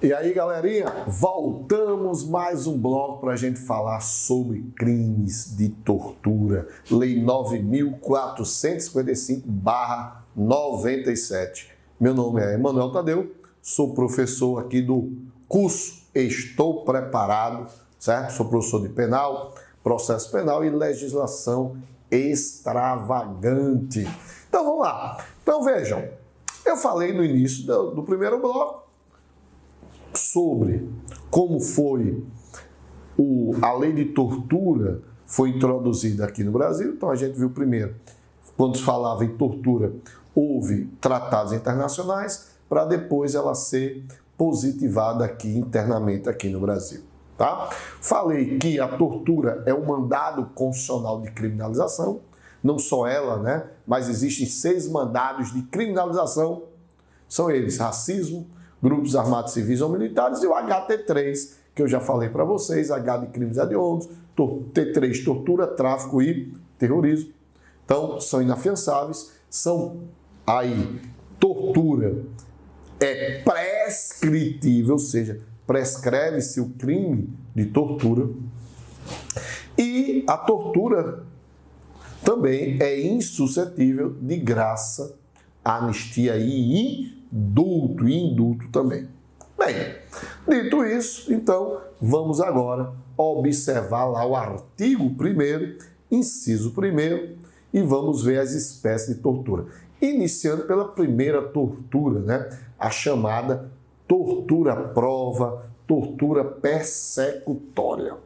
E aí, galerinha, voltamos mais um bloco para a gente falar sobre crimes de tortura. Lei 9.455/97. Meu nome é Emanuel Tadeu, sou professor aqui do curso Estou Preparado, certo? Sou professor de penal, processo penal e legislação extravagante. Então, vamos lá. Então, vejam, eu falei no início do primeiro bloco sobre como foi a lei de tortura foi introduzida aqui no Brasil. Então a gente viu primeiro, quando se falava em tortura, houve tratados internacionais para depois ela ser positivada aqui internamente aqui no Brasil, tá? Falei que a tortura é um mandado constitucional de criminalização, não só ela, né? Mas existem 6 mandados de criminalização, são eles: racismo, grupos armados civis ou militares, e o HT3, que eu já falei para vocês, H de crimes hediondos, T3, tortura, tráfico e terrorismo. Então, são inafiançáveis, são aí, tortura é prescritível, ou seja, prescreve-se o crime de tortura, e a tortura também é insuscetível de graça, anistia e indulto também. Bem, dito isso, então, vamos agora observar lá o artigo 1º, inciso 1º, e vamos ver as espécies de tortura. Iniciando pela primeira tortura, né? A chamada tortura prova, tortura persecutória.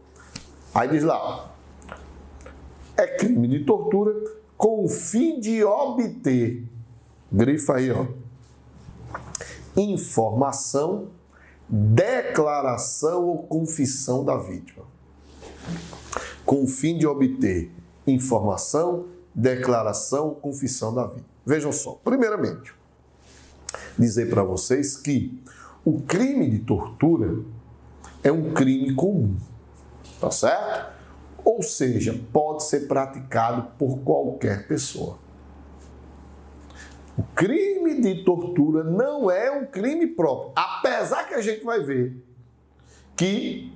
Aí diz lá, é crime de tortura com o fim de obter, grifa aí, ó, informação, declaração ou confissão da vítima. Com o fim de obter informação, declaração ou confissão da vítima. Vejam só, primeiramente, dizer para vocês que o crime de tortura é um crime comum, tá certo? Ou seja, pode ser praticado por qualquer pessoa. O crime de tortura não é um crime próprio, apesar que a gente vai ver que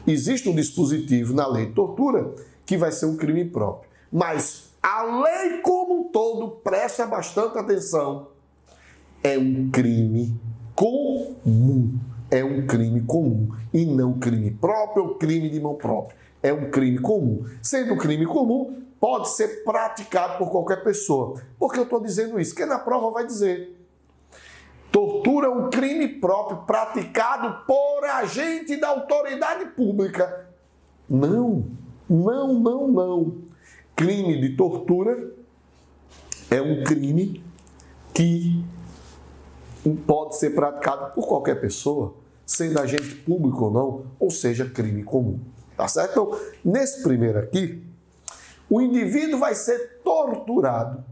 existe um dispositivo na lei de tortura que vai ser um crime próprio. Mas a lei como um todo, presta bastante atenção, é um crime comum. É um crime comum e não crime próprio ou crime de mão própria. É um crime comum. Sendo um crime comum, pode ser praticado por qualquer pessoa. Por que eu estou dizendo isso? Porque na prova vai dizer: tortura é um crime próprio praticado por agente da autoridade pública. Não. Crime de tortura é um crime que pode ser praticado por qualquer pessoa, sendo agente público ou não, ou seja, crime comum. Tá certo? Então, nesse primeiro aqui, o indivíduo vai ser torturado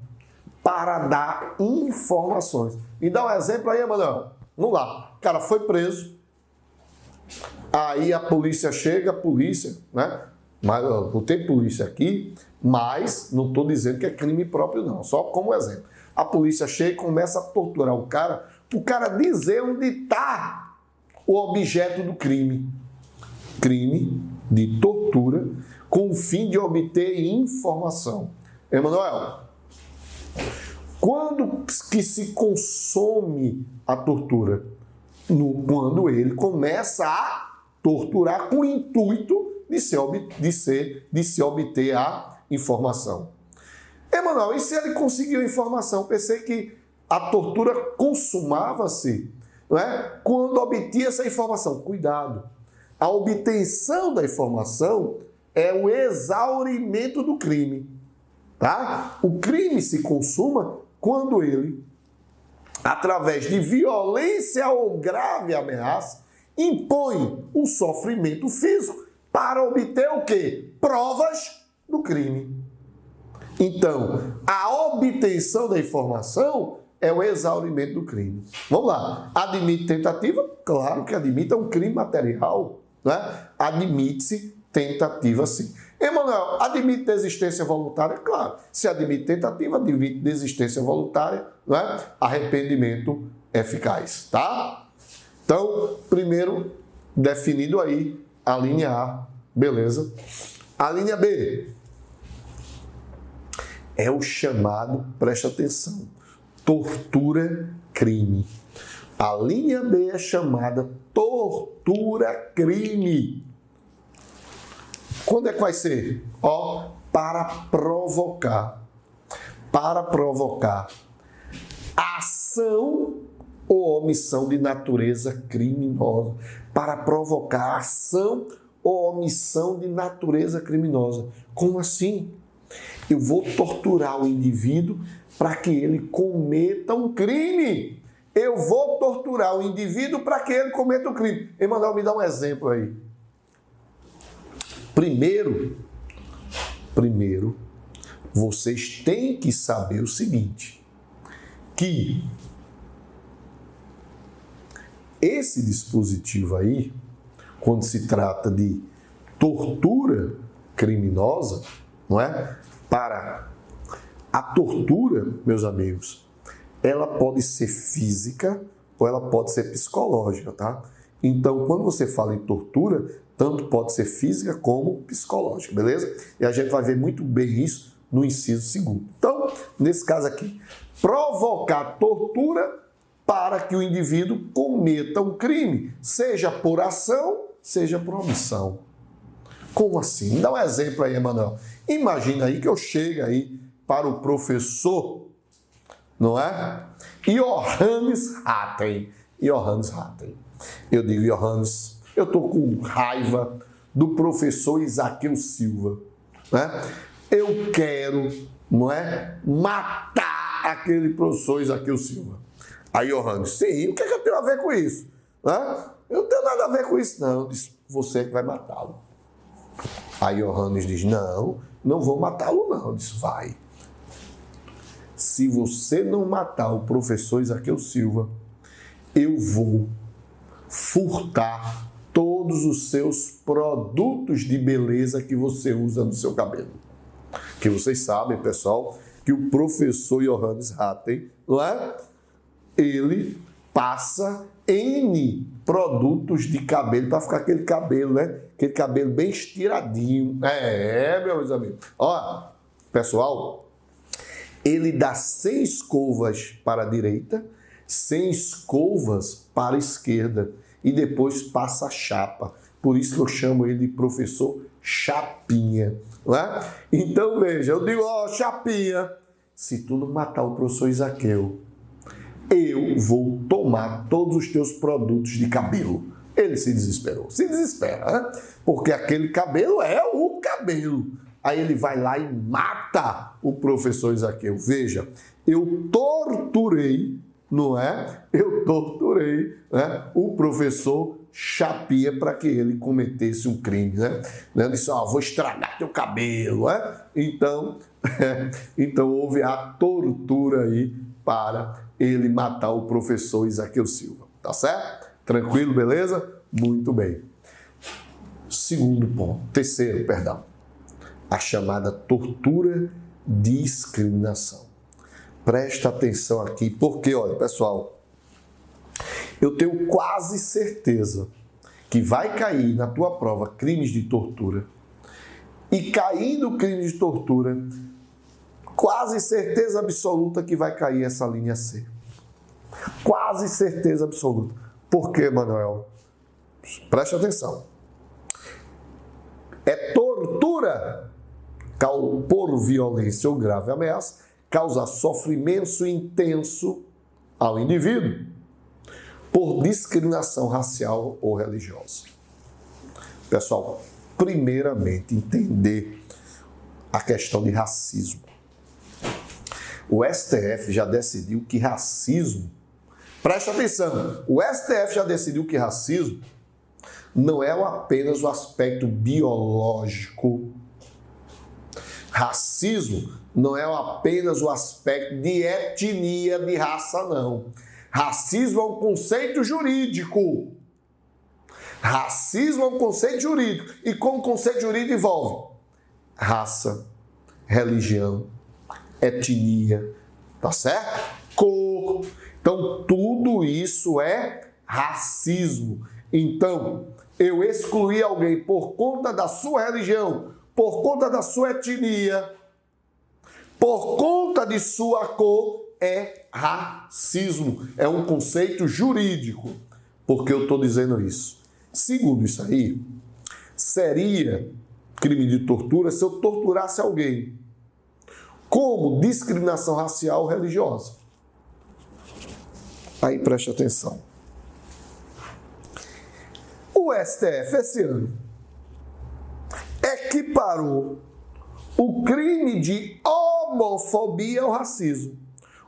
para dar informações. Me dá um exemplo aí, Emanuel. Vamos lá. O cara foi preso. Aí a polícia chega, né? Mas eu tenho polícia aqui, mas não estou dizendo que é crime próprio, não. Só como exemplo. A polícia chega e começa a torturar o cara dizer onde está o objeto do crime. Crime de tortura com o fim de obter informação. Emanuel, quando que se consome a tortura? Quando ele começa a torturar com o intuito de se obter a informação. Emanuel, e se ele conseguiu a informação? Pensei que a tortura consumava-se, não é? Quando obtinha essa informação. Cuidado! A obtenção da informação é o exaurimento do crime, tá? O crime se consuma quando ele, através de violência ou grave ameaça, impõe um sofrimento físico para obter o quê? Provas do crime. Então, a obtenção da informação é o exaurimento do crime. Vamos lá. Admite tentativa? Claro que admite, é um crime material, né? Admite-se tentativa, sim. Emanuel, admite desistência voluntária? Claro. Se admite tentativa, admite desistência voluntária, né? Arrependimento eficaz, tá? Então, primeiro, definido aí a linha A, beleza? A linha B é o chamado, preste atenção, tortura-crime. A linha B é chamada tortura-crime. Quando é que vai ser? Para provocar. Para provocar ação ou omissão de natureza criminosa. Para provocar ação ou omissão de natureza criminosa. Como assim? Eu vou torturar o indivíduo para que ele cometa um crime. Eu vou torturar o indivíduo para que ele cometa um crime. Emanuel, me dá um exemplo aí. Primeiro, vocês têm que saber o seguinte, que esse dispositivo aí, quando se trata de tortura criminosa, não é? Para a tortura, meus amigos, ela pode ser física ou ela pode ser psicológica, tá? Então, quando você fala em tortura, tanto pode ser física como psicológica, beleza? E a gente vai ver muito bem isso no inciso segundo. Então, nesse caso aqui, provocar tortura para que o indivíduo cometa um crime, seja por ação, seja por omissão. Como assim? Dá um exemplo aí, Emanuel. Imagina aí que eu chego aí para o professor, não é? Johannes Hatten. Eu digo, Johannes, eu estou com raiva do professor Isaqueu Silva, né? Eu quero, não é, matar aquele professor Isaqueu Silva. Aí, Johannes, sim, o que eu tenho a ver com isso? Né? Eu não tenho nada a ver com isso, não. Eu disse, você que vai matá-lo. Aí, Johannes diz, não vou matá-lo, não. Eu disse, vai. Se você não matar o professor Isaqueu Silva, eu vou furtar todos os seus produtos de beleza que você usa no seu cabelo. Que vocês sabem, pessoal, que o professor Johannes Hatten, não é? Ele passa N produtos de cabelo para ficar aquele cabelo, né? Aquele cabelo bem estiradinho. Meus amigos. Ó, pessoal, ele dá 100 escovas para a direita, 100 escovas para a esquerda e depois passa a chapa. Por isso que eu chamo ele de professor Chapinha. Não é? Então, veja, eu digo, Chapinha, se tu não matar o professor Isaqueu, eu vou tomar todos os teus produtos de cabelo. Ele se desesperou. Se desespera, né? Porque aquele cabelo é o cabelo. Aí ele vai lá e mata o professor Isaqueu. Veja, eu torturei, não é? Eu torturei, né, o professor Chapinha para que ele cometesse um crime, né? Eu disse, vou estragar teu cabelo, né? Então houve a tortura aí para ele matar o professor Isaqueu Silva. Tá certo? Tranquilo, beleza? Muito bem. Terceiro, a chamada tortura discriminação. Presta atenção aqui, porque, olha, pessoal, eu tenho quase certeza que vai cair na tua prova crimes de tortura. E caindo crimes de tortura, quase certeza absoluta que vai cair essa linha C. Quase certeza absoluta. Por quê, Manuel? Preste atenção. É tortura por violência ou grave ameaça, causa sofrimento intenso ao indivíduo por discriminação racial ou religiosa. Pessoal, primeiramente, entender a questão de racismo. O STF já decidiu que racismo, presta atenção, o STF já decidiu que racismo não é apenas o aspecto biológico. Racismo não é apenas o aspecto de etnia, de raça, não. Racismo é um conceito jurídico. Racismo é um conceito jurídico. E como conceito jurídico envolve raça, religião, etnia, tá certo? Cor. Então, tudo isso é racismo. Então, eu excluir alguém por conta da sua religião, por conta da sua etnia, por conta de sua cor, é racismo. É um conceito jurídico. Por que eu estou dizendo isso? Segundo isso aí, seria crime de tortura se eu torturasse alguém como discriminação racial ou religiosa. Aí preste atenção. O STF esse ano equiparou o crime de homofobia ao racismo.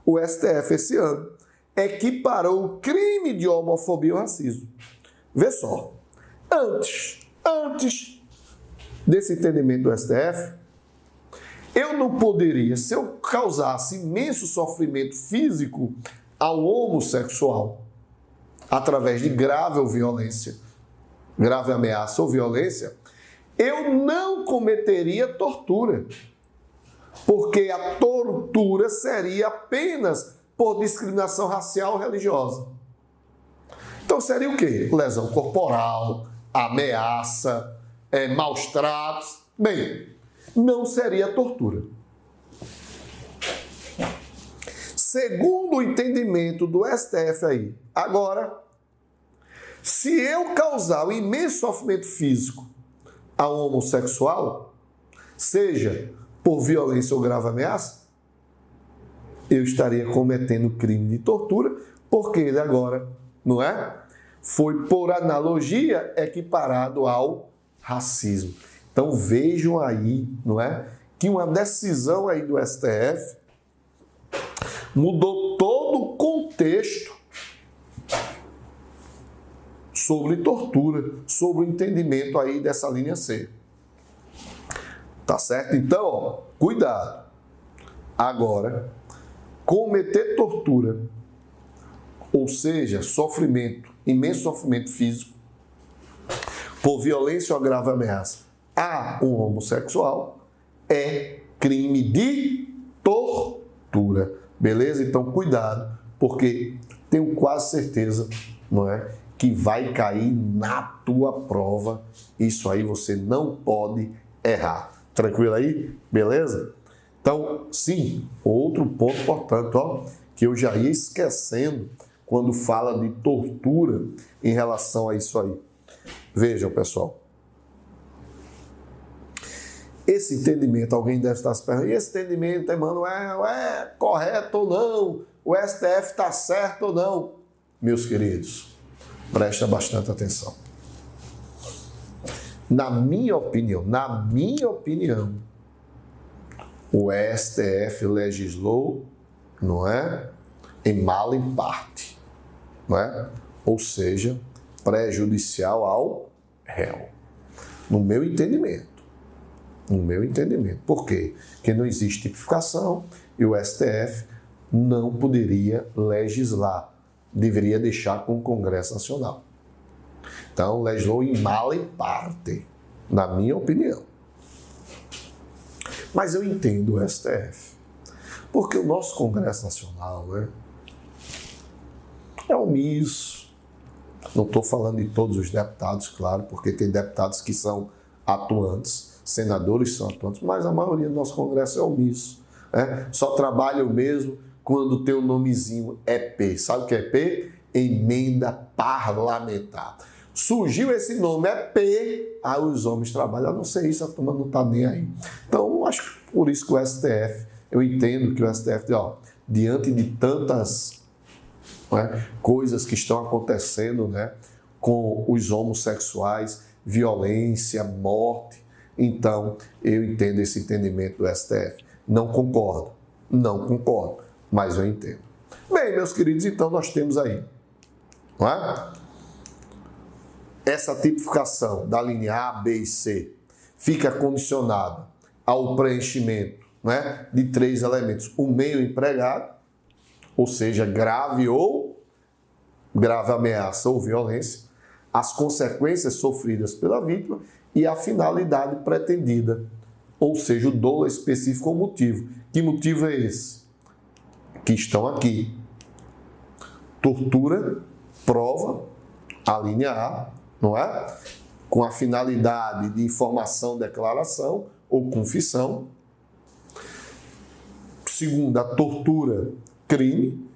O STF esse ano equiparou o crime de homofobia ao racismo. Vê só, antes desse entendimento do STF, eu não poderia, se eu causasse imenso sofrimento físico ao homossexual, através de grave ou violência, grave ameaça ou violência, eu não cometeria tortura, porque a tortura seria apenas por discriminação racial ou religiosa. Então seria o quê? Lesão corporal, ameaça, maus tratos. Bem, não seria tortura. Segundo o entendimento do STF aí, agora, se eu causar um imenso sofrimento físico a um homossexual, seja por violência ou grave ameaça, eu estaria cometendo crime de tortura, porque ele agora, não é? Foi, por analogia, equiparado ao racismo. Então vejam aí, não é? Que uma decisão aí do STF mudou todo o contexto sobre tortura, sobre o entendimento aí dessa linha C. Tá certo? Então, ó, cuidado. Agora, cometer tortura, ou seja, sofrimento, imenso sofrimento físico, por violência ou grave ameaça a um homossexual, é crime de tortura. Beleza? Então, cuidado, porque tenho quase certeza, não é, que vai cair na tua prova. Isso aí você não pode errar. Tranquilo aí? Beleza? Então, sim, outro ponto importante, ó, que eu já ia esquecendo quando fala de tortura em relação a isso aí. Vejam, pessoal. Esse entendimento, alguém deve estar se perguntando, e esse entendimento, Emanuel, é correto ou não? O STF está certo ou não? Meus queridos, presta bastante atenção. Na minha opinião, o STF legislou, não é? Em mala em parte, não é? Ou seja, prejudicial ao réu. No meu entendimento. Por quê? Porque não existe tipificação e o STF não poderia legislar. Deveria deixar com o Congresso Nacional. Então, legislou em mala em parte, na minha opinião. Mas eu entendo o STF. Porque o nosso Congresso Nacional, né, é omisso. Não estou falando de todos os deputados, claro, porque tem deputados que são atuantes, senadores são atuantes, mas a maioria do nosso Congresso é omisso. Né? Só trabalha o mesmo quando tem o nomezinho EP. Sabe o que é EP? Emenda parlamentar. Surgiu esse nome, EP, aí os homens trabalham. Eu não sei isso, a turma não está nem aí. Então, acho que por isso que o STF, eu entendo que o STF, ó, diante de tantas, né, coisas que estão acontecendo, né, com os homossexuais, violência, morte, então eu entendo esse entendimento do STF. Não concordo, mas eu entendo. Bem, meus queridos, então nós temos aí, não é? Essa tipificação da linha A, B e C fica condicionada ao preenchimento, né, de 3 elementos. O meio empregado, ou seja, grave ameaça ou violência, as consequências sofridas pela vítima e a finalidade pretendida, ou seja, o dolo específico ou motivo. Que motivo é esse? Que estão aqui. Tortura prova, a linha A, não é? Com a finalidade de informação, declaração ou confissão. Segunda, a tortura, crime,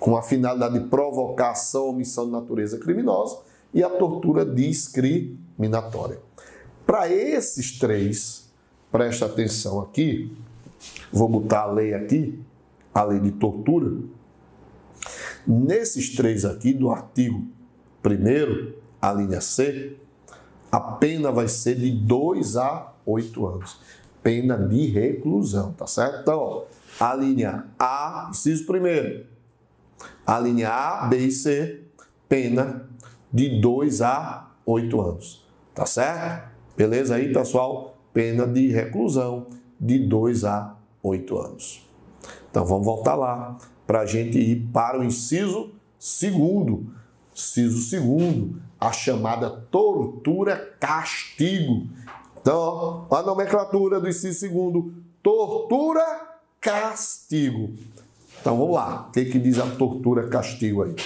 com a finalidade de provocação, omissão de natureza criminosa. E a tortura discriminatória. Para esses três, presta atenção aqui, vou botar a lei aqui, a lei de tortura. Nesses três aqui, do artigo 1º, a linha C, a pena vai ser de 2 a 8 anos. Pena de reclusão, tá certo? Então, ó, a linha A, inciso 1º, a linha A, B e C, pena de 2 a 8 anos, tá certo? Beleza aí, pessoal? Pena de reclusão de 2 a 8 anos. Então, vamos voltar lá para a gente ir para o inciso 2º. Inciso 2º, a chamada tortura-castigo. Então, ó, a nomenclatura do inciso 2º, tortura-castigo. Então, vamos lá. O que diz a tortura-castigo aí?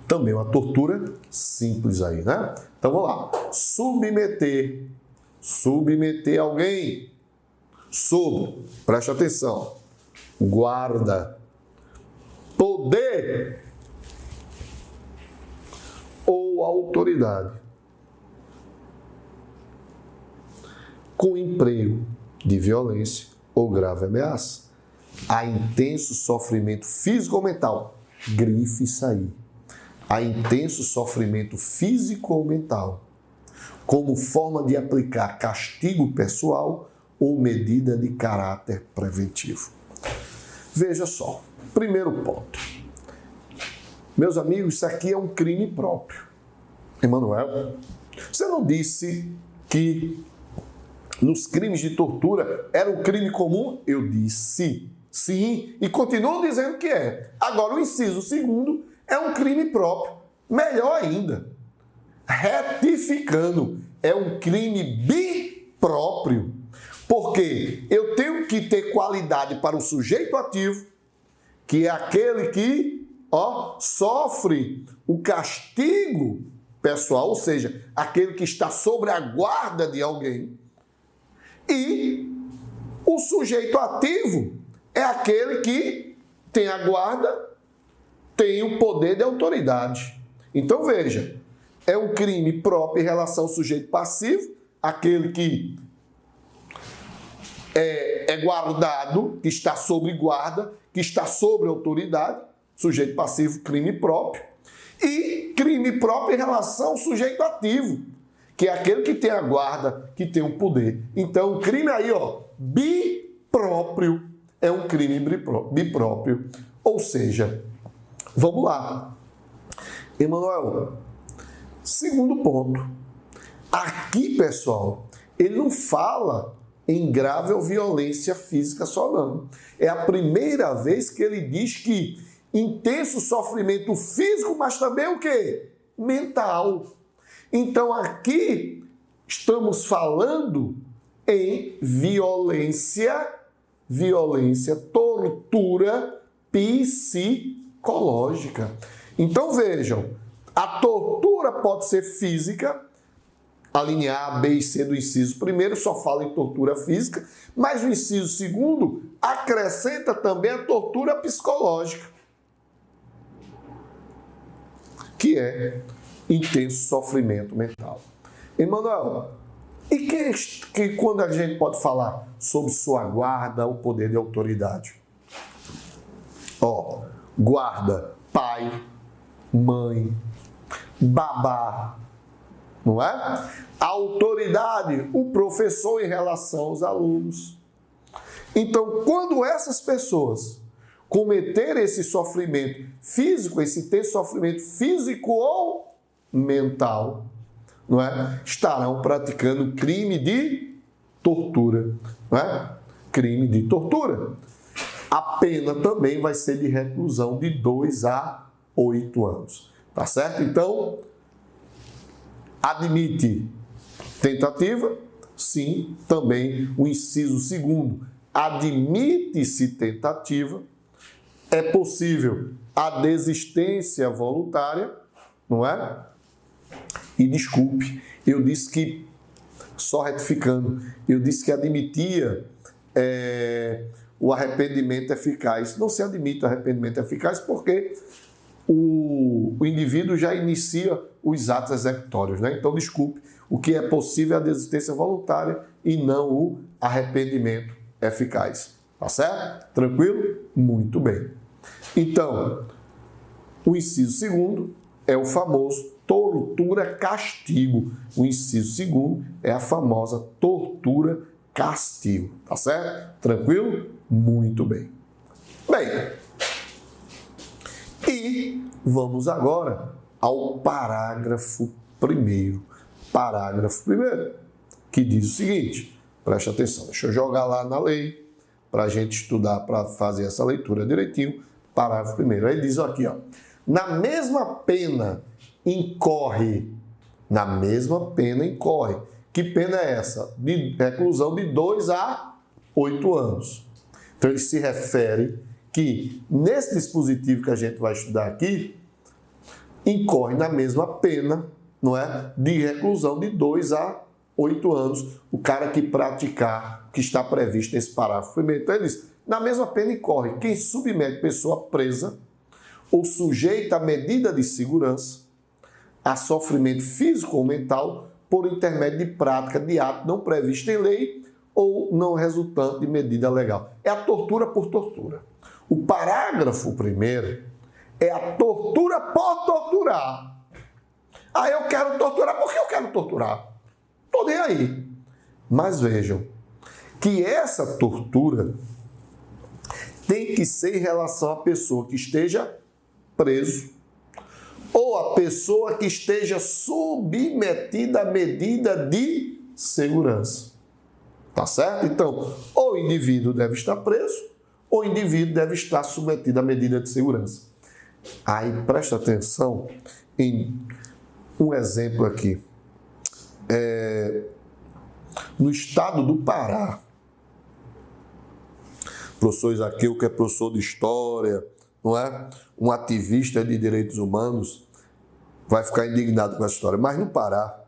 Também uma tortura simples aí, né? Então, vamos lá. Submeter alguém sob, preste atenção, guarda, poder ou autoridade, com emprego de violência ou grave ameaça, a intenso sofrimento físico ou mental, grife isso aí, a intenso sofrimento físico ou mental, como forma de aplicar castigo pessoal ou medida de caráter preventivo. Veja só, primeiro ponto. Meus amigos, isso aqui é um crime próprio. Emanuel, você não disse que nos crimes de tortura era um crime comum? Eu disse sim, e continuo dizendo que é. Agora, o inciso 2º é um crime próprio. Melhor ainda, retificando, é um crime bipróprio. Porque eu tenho que ter qualidade para o sujeito ativo, que é aquele que sofre o castigo pessoal, ou seja, aquele que está sob a guarda de alguém. E o sujeito ativo é aquele que tem a guarda, tem o poder de autoridade. Então, veja, é um crime próprio em relação ao sujeito passivo, aquele que é guardado, que está sob guarda, que está sob autoridade, sujeito passivo, crime próprio. E crime próprio em relação ao sujeito ativo, que é aquele que tem a guarda, que tem o poder. Então, o crime aí, bipróprio, é um crime bipróprio. Ou seja, vamos lá. Emanuel, segundo ponto. Aqui, pessoal, ele não fala em grave ou violência física só, não. É a primeira vez que ele diz que intenso sofrimento físico, mas também o quê? Mental. Então, aqui estamos falando em violência, tortura psicológica. Então, vejam, a tortura pode ser física, a linha A, B e C do inciso 1º só fala em tortura física, mas o inciso 2º acrescenta também a tortura psicológica, que é intenso sofrimento mental. Emanuel, e que quando a gente pode falar sobre sua guarda, o poder de autoridade? Guarda, pai, mãe, babá, não é? A autoridade, o professor em relação aos alunos. Então, quando essas pessoas cometerem esse sofrimento físico, esse intenso sofrimento físico ou mental, não é? Estarão praticando crime de tortura, não é? Crime de tortura. A pena também vai ser de reclusão de 2 a 8 anos. Tá certo? Então, admite tentativa? Sim, também o inciso 2º. Admite-se tentativa, é possível a desistência voluntária, não é? E desculpe, eu disse que, só retificando, eu disse que admitia o arrependimento eficaz. Não se admite o arrependimento eficaz porque o indivíduo já inicia os atos executórios, né? Então, desculpe, o que é possível é a desistência voluntária e não o arrependimento eficaz. Tá certo? Tranquilo? Muito bem. Então, o inciso segundo é o famoso tortura-castigo. O inciso segundo é a famosa tortura-castigo. Tá certo? Tranquilo? Muito bem. Bem, e vamos agora ao parágrafo 1º. Parágrafo 1º, que diz o seguinte, preste atenção, deixa eu jogar lá na lei, para a gente estudar, para fazer essa leitura direitinho. Parágrafo 1º, aí diz aqui, ó, na mesma pena incorre, que pena é essa? De reclusão de 2 a 8 anos. Então ele se refere que nesse dispositivo que a gente vai estudar aqui, incorre na mesma pena, não é? De reclusão de 2 a 8 anos, o cara que praticar o que está previsto nesse parágrafo 1º. Então ele diz, na mesma pena incorre quem submete pessoa presa ou sujeita a medida de segurança a sofrimento físico ou mental por intermédio de prática de ato não previsto em lei ou não resultante de medida legal. É a tortura por tortura. O parágrafo 1º é a tortura por torturar. Ah, eu quero torturar. Por que eu quero torturar? Estou nem aí. Mas vejam que essa tortura tem que ser em relação à pessoa que esteja preso ou a pessoa que esteja submetida a medida de segurança. Tá certo? Então, ou o indivíduo deve estar preso ou o indivíduo deve estar submetido à medida de segurança. Aí, presta atenção em um exemplo aqui. No estado do Pará, o professor Isaqueu, que é professor de História, não é? Um ativista de direitos humanos, vai ficar indignado com essa história. Mas no Pará,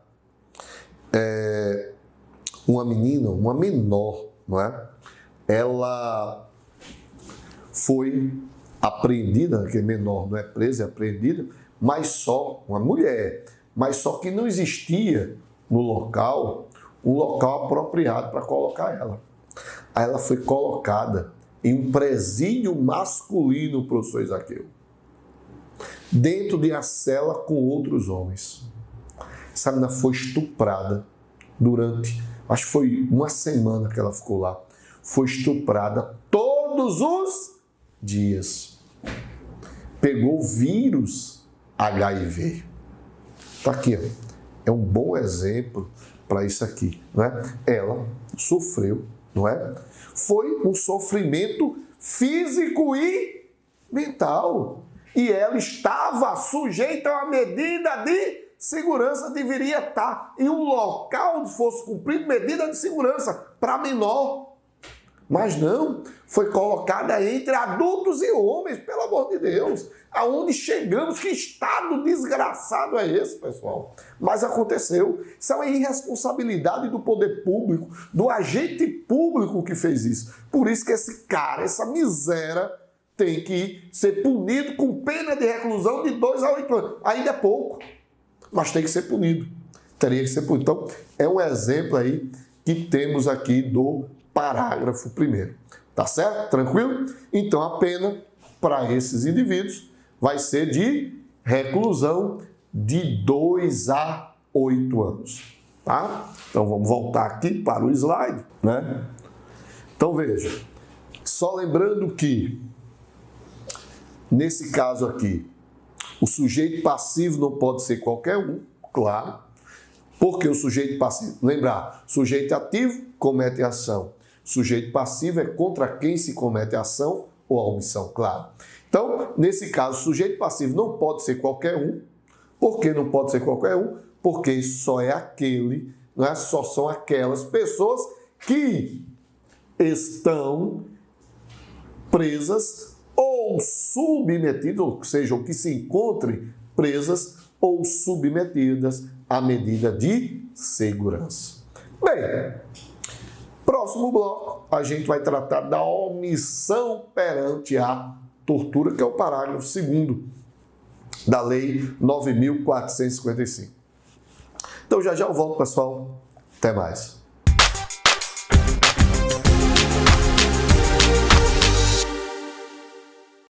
uma menina, uma menor, não é? Ela foi apreendida, que é menor, não é presa, é apreendida, mas só uma mulher, mas só que não existia no local um local apropriado para colocar ela. Aí ela foi colocada em um presídio masculino, professor Isaqueu, dentro de uma cela com outros homens. Essa menina foi estuprada durante, acho que foi uma semana que ela ficou lá. Foi estuprada todos os dias. Pegou vírus HIV. Tá aqui, ó. É um bom exemplo para isso aqui, não é? Ela sofreu, não é? Foi um sofrimento físico e mental. E ela estava sujeita a uma medida de segurança, deveria estar em um local onde fosse cumprida medida de segurança para menor. Mas não, foi colocada entre adultos e homens, pelo amor de Deus. Aonde chegamos? Que estado desgraçado é esse, pessoal? Mas aconteceu. Isso é uma irresponsabilidade do poder público, do agente público que fez isso. Por isso que esse cara, essa miséria, tem que ser punido com pena de reclusão de 2 a 8 anos. Ainda é pouco, mas tem que ser punido. Teria que ser punido. Então, é um exemplo aí que temos aqui do parágrafo 1º. Tá certo? Tranquilo? Então, a pena para esses indivíduos vai ser de reclusão de 2 a 8 anos. Tá? Então, vamos voltar aqui para o slide, né? Então, veja. Só lembrando que, nesse caso aqui, o sujeito passivo não pode ser qualquer um, claro. Porque o sujeito passivo, lembrar, sujeito ativo comete a ação. Sujeito passivo é contra quem se comete a ação ou a omissão, claro. Então, nesse caso, o sujeito passivo não pode ser qualquer um. Por que não pode ser qualquer um? Porque só é aquele, não é? Só são aquelas pessoas que estão presas ou submetidas, ou seja, ou que se encontrem presas ou submetidas à medida de segurança. Bem, próximo bloco, a gente vai tratar da omissão perante a tortura, que é o parágrafo 2º da Lei 9.455. Então, já eu volto, pessoal. Até mais.